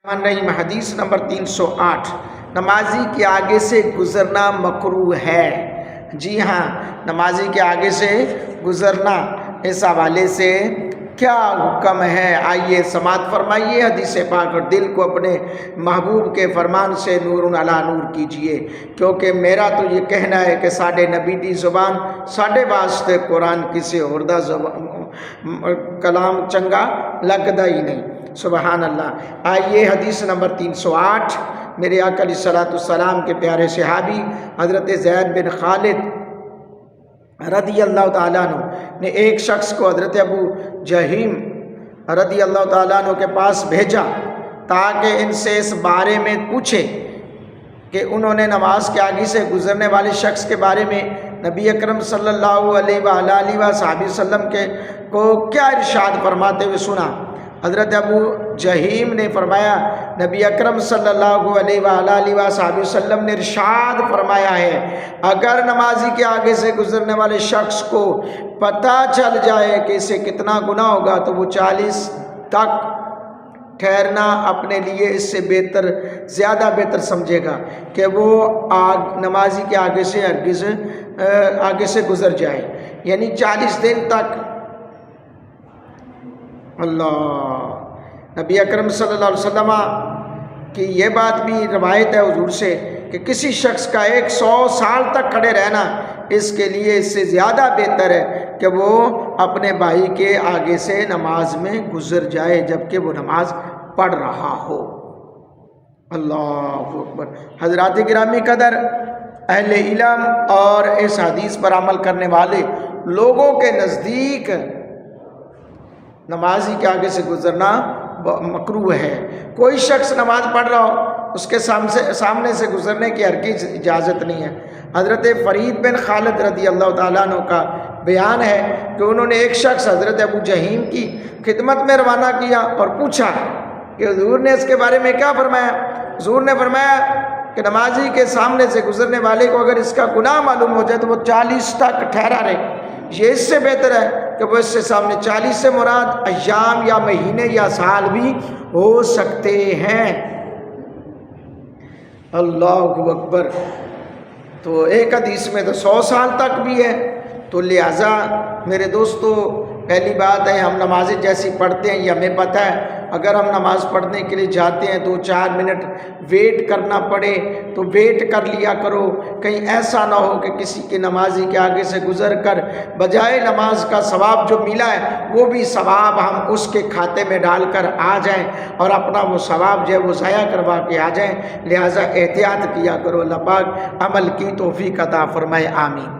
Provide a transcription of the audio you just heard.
نہیں حدیث نمبر 308 نمازی کے آگے سے گزرنا مکروہ ہے۔ جی ہاں، نمازی کے آگے سے گزرنا، اس حوالے سے کیا حکم ہے؟ آئیے سماعت فرمائیے حدیث پاک اور دل کو اپنے محبوب کے فرمان سے نور علی نور کیجئے، کیونکہ میرا تو یہ کہنا ہے کہ ساڈے نبی دی زبان ساڈے واسطے قرآن کسی اور دا کلام چنگا لگدا ہی نہیں۔ سبحان اللہ۔ آئیے حدیث نمبر 308 میرے آقا علیہ الصلوۃ والسلام کے پیارے صحابی حضرت زید بن خالد رضی اللہ تعالیٰ عنہ نے ایک شخص کو حضرت ابو جہیم رضی اللہ تعالیٰ عنہ کے پاس بھیجا تاکہ ان سے اس بارے میں پوچھے کہ انہوں نے نماز کے آگے سے گزرنے والے شخص کے بارے میں نبی اکرم صلی اللہ علیہ وآلہ وسلم کو کیا ارشاد فرماتے ہوئے سنا۔ حضرت ابو جہیم نے فرمایا، نبی اکرم صلی اللہ علیہ وآلہ وسلم نے ارشاد فرمایا ہے، اگر نمازی کے آگے سے گزرنے والے شخص کو پتہ چل جائے کہ اسے کتنا گناہ ہوگا تو وہ 40 تک ٹھہرنا اپنے لیے اس سے بہتر، زیادہ بہتر سمجھے گا کہ وہ نمازی کے آگے سے گزر جائے، یعنی 40 دن تک۔ اللہ، نبی اکرم صلی اللہ علیہ وسلم کی یہ بات بھی روایت ہے حضور سے کہ کسی شخص کا 100 سال تک کھڑے رہنا اس کے لیے اس سے زیادہ بہتر ہے کہ وہ اپنے بھائی کے آگے سے نماز میں گزر جائے جبکہ وہ نماز پڑھ رہا ہو۔ اللہ اکبر۔ حضرات گرامی قدر، اہل علم اور اس حدیث پر عمل کرنے والے لوگوں کے نزدیک نمازی کے آگے سے گزرنا مکروہ ہے۔ کوئی شخص نماز پڑھ رہا ہو، اس کے سامنے سے گزرنے کی ہرگز اجازت نہیں ہے۔ حضرت فرید بن خالد رضی اللہ تعالیٰ عنہ کا بیان ہے کہ انہوں نے ایک شخص حضرت ابو جہیم کی خدمت میں روانہ کیا اور پوچھا کہ حضور نے اس کے بارے میں کیا فرمایا۔ حضور نے فرمایا کہ نمازی کے سامنے سے گزرنے والے کو اگر اس کا گناہ معلوم ہو جائے تو وہ 40 تک ٹھہرا رہے، یہ اس سے بہتر ہے کہ وہ اس سے سامنے 40 سے مراد ایام یا مہینے یا سال بھی ہو سکتے ہیں۔ اللہ اکبر۔ تو ایک حدیث میں تو 100 سال تک بھی ہے، تو لہٰذا میرے دوستو پہلی بات ہے ہم نمازیں جیسی پڑھتے ہیں یہ ہمیں پتہ ہے، اگر ہم نماز پڑھنے کے لیے جاتے ہیں 2-4 منٹ ویٹ کرنا پڑے تو ویٹ کر لیا کرو، کہیں ایسا نہ ہو کہ کسی کے نمازی کے آگے سے گزر کر بجائے نماز کا ثواب جو ملا ہے وہ بھی ثواب ہم اس کے کھاتے میں ڈال کر آ جائیں اور اپنا وہ ثواب جو ہے وہ ضائع کروا کے آ جائیں۔ لہٰذا احتیاط کیا کرو۔ اللہ پاک عمل کی توفیق عطا فرمائے، آمین۔